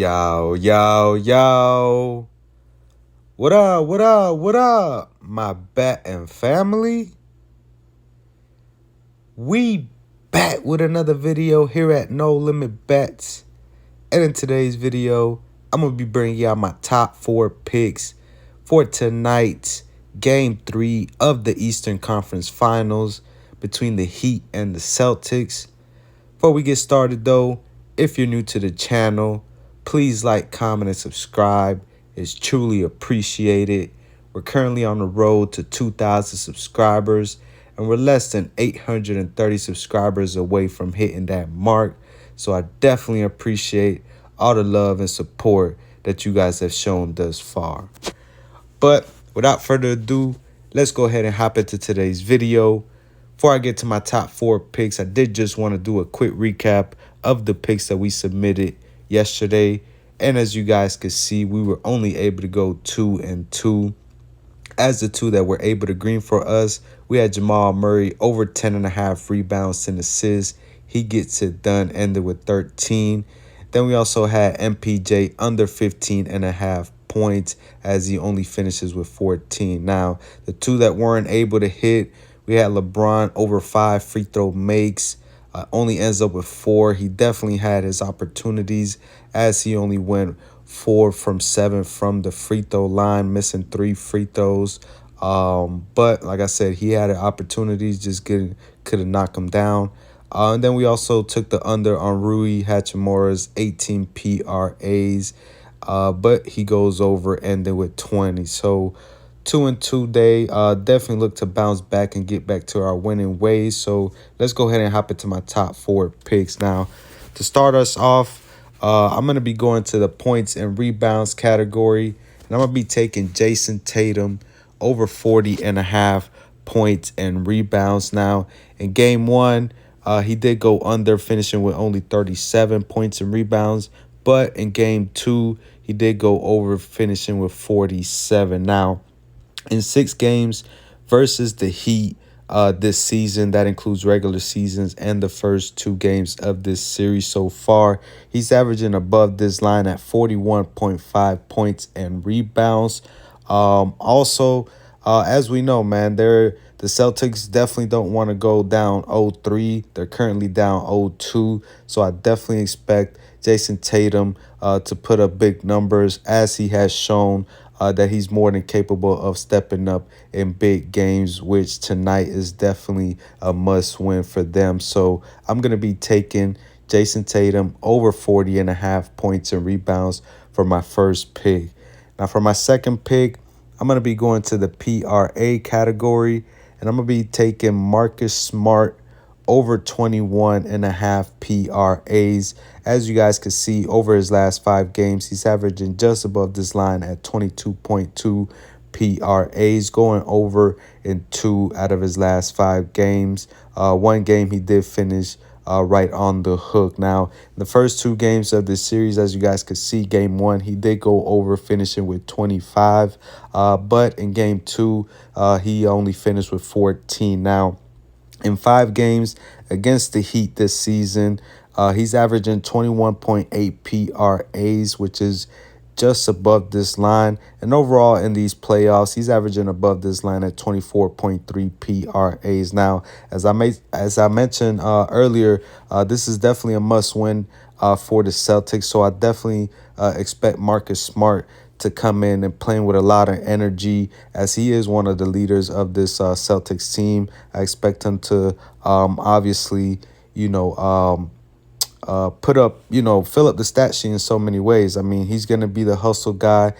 Yo. What up? My bet and family. We back with another video here at No Limit Bets. And in today's video, I'm going to be bringing y'all my top 4 picks for tonight's Game 3 of the Eastern Conference Finals between the Heat and the Celtics. Before we get started though, if you're new to the channel, please like, comment, and subscribe. It's truly appreciated. We're currently on the road to 2,000 subscribers, and we're less than 830 subscribers away from hitting that mark. So I definitely appreciate all the love and support that you guys have shown thus far. But without further ado, let's go ahead and hop into today's video. Before I get to my top 4 picks, I did just want to do a quick recap of the picks that we submitted yesterday. And as you guys could see, we were only able to go 2-2. As the two that were able to green for us, we had Jamal Murray over 10.5 rebounds and assists. He gets it done, ended with 13. Then we also had MPJ under 15.5 points as he only finishes with 14. Now, the two that weren't able to hit, we had LeBron over 5 free throw makes, only ends up with 4. He definitely had his opportunities as he only went 4 from 7 from the free throw line, missing 3 free throws. But like I said, he had opportunities, just could have knocked him down. And then we also took the under on Rui Hachimura's 18 PRAs, but he goes over, ending with 20. So 2-2 day, definitely look to bounce back and get back to our winning ways. So let's go ahead and hop into my top 4 picks. Now, to start us off, I'm going to be going to the points and rebounds category, and I'm going to be taking Jason Tatum over 40.5 points and rebounds. Now, in game 1, he did go under, finishing with only 37 points and rebounds, but in game 2, he did go over, finishing with 47. Now, in 6 games versus the Heat this season, that includes regular seasons and the first 2 games of this series so far, he's averaging above this line at 41.5 points and rebounds. Also, as we know, man, the Celtics definitely don't want to go down 0-3. They're currently down 0-2. So I definitely expect Jason Tatum to put up big numbers, as he has shown that he's more than capable of stepping up in big games, which tonight is definitely a must-win for them. So I'm going to be taking Jason Tatum over 40.5 points and rebounds for my first pick. Now, for my second pick, I'm going to be going to the PRA category, and I'm going to be taking Marcus Smart over 21.5 PRAs. As you guys can see, over his last 5 games, he's averaging just above this line at 22.2 PRAs, going over in 2 out of his last 5 games. 1 game he did finish right on the hook. Now, in the first 2 games of this series, as you guys could see, game 1, he did go over, finishing with 25. But in game 2, he only finished with 14. Now, in 5 games against the Heat this season, he's averaging 21.8 PRAs, which is just above this line. And overall in these playoffs, he's averaging above this line at 24.3 PRAs. Now, as I mentioned earlier, this is definitely a must-win for the Celtics. So I definitely expect Marcus Smart to come in and playing with a lot of energy, as he is one of the leaders of this Celtics team. I expect him to obviously, put up, fill up the stat sheet in so many ways. I mean, he's going to be the hustle guy.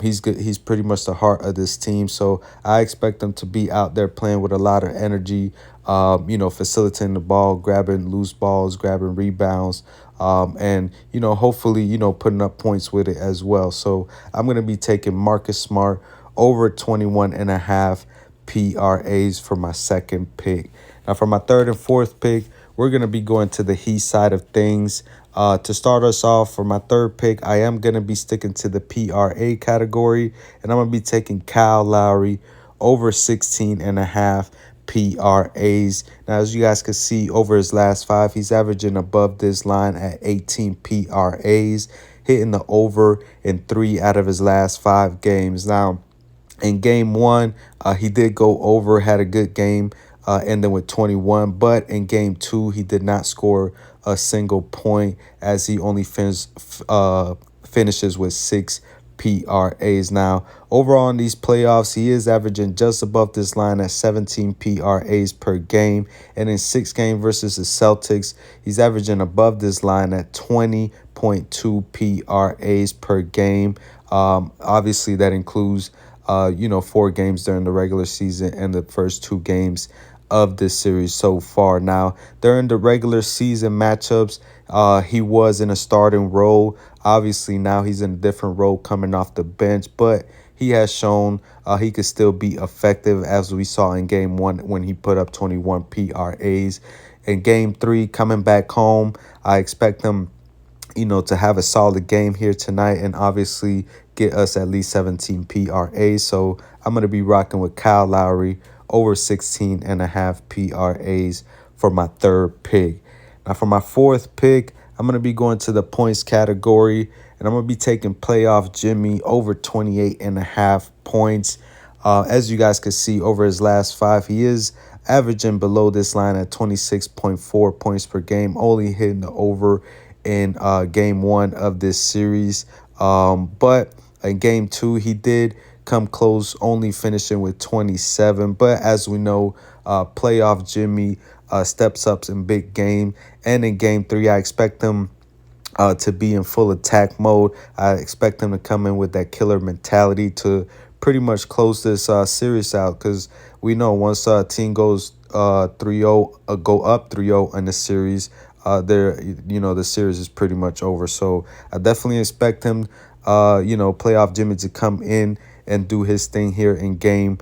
He's good. He's pretty much the heart of this team. So I expect him to be out there playing with a lot of energy, facilitating the ball, grabbing loose balls, grabbing rebounds, and, hopefully, putting up points with it as well. So I'm going to be taking Marcus Smart over 21.5 PRAs for my second pick. Now, for my third and fourth pick, we're going to be going to the Heat side of things. To start us off, for my third pick, I am going to be sticking to the PRA category, and I'm going to be taking Kyle Lowry over 16.5 PRAs. Now, as you guys can see, over his last 5, he's averaging above this line at 18 PRAs. hitting the over in 3 out of his last 5 games. Now, in game 1, he did go over, had a good game, ending with 21. But in game 2, he did not score a single point as he only finishes with 6 PRAs. Now, overall in these playoffs, he is averaging just above this line at 17 PRAs per game. And in 6 games versus the Celtics, he's averaging above this line at 20.2 PRAs per game. Obviously, that includes 4 games during the regular season and the first 2 games of this series so far. Now, during the regular season matchups, he was in a starting role. Obviously, now he's in a different role coming off the bench, but he has shown he could still be effective, as we saw in game 1 when he put up 21 PRAs. In game 3, coming back home, I expect him to have a solid game here tonight and obviously get us at least 17 PRAs. So I'm going to be rocking with Kyle Lowry over 16.5 PRAs for my 3rd pick. Now, for my 4th pick, I'm going to be going to the points category, and I'm going to be taking playoff Jimmy over 28.5 points. As you guys can see, over his last 5, he is averaging below this line at 26.4 points per game, only hitting the over in game 1 of this series. But in game 2, he did come close, only finishing with 27. But as we know, playoff Jimmy steps up in big game. And in game 3, I expect him to be in full attack mode. I expect him to come in with that killer mentality to pretty much close this series out, because we know once a team goes 3-0, go up 3-0 in the series, the series is pretty much over. So I definitely expect him, playoff Jimmy, to come in and do his thing here in game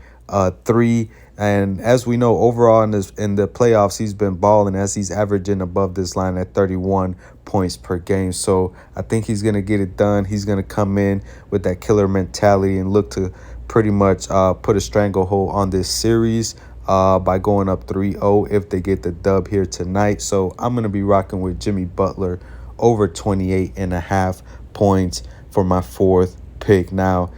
3. And as we know, overall in the playoffs, he's been balling, as he's averaging above this line at 31 points per game. So I think he's going to get it done. He's going to come in with that killer mentality and look to pretty much put a stranglehold on this series by going up 3-0 if they get the dub here tonight. So I'm going to be rocking with Jimmy Butler over 28.5 points for my 4th pick. Now,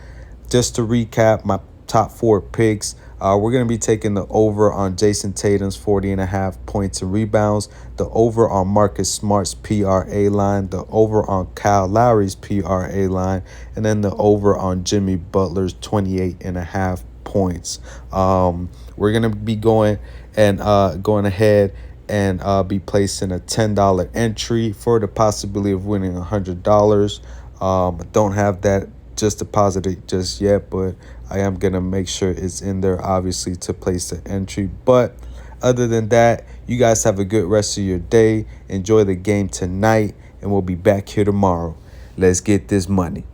just to recap my top 4 picks, we're going to be taking the over on Jason Tatum's 40.5 points and rebounds, the over on Marcus Smart's PRA line, the over on Kyle Lowry's PRA line, and then the over on Jimmy Butler's 28.5 points. We're going to be going ahead and be placing a $10 entry for the possibility of winning $100. I don't have that just deposited just yet, but I am going to make sure it's in there, obviously, to place the entry. But other than that, you guys have a good rest of your day. Enjoy the game tonight, and we'll be back here tomorrow. Let's get this money.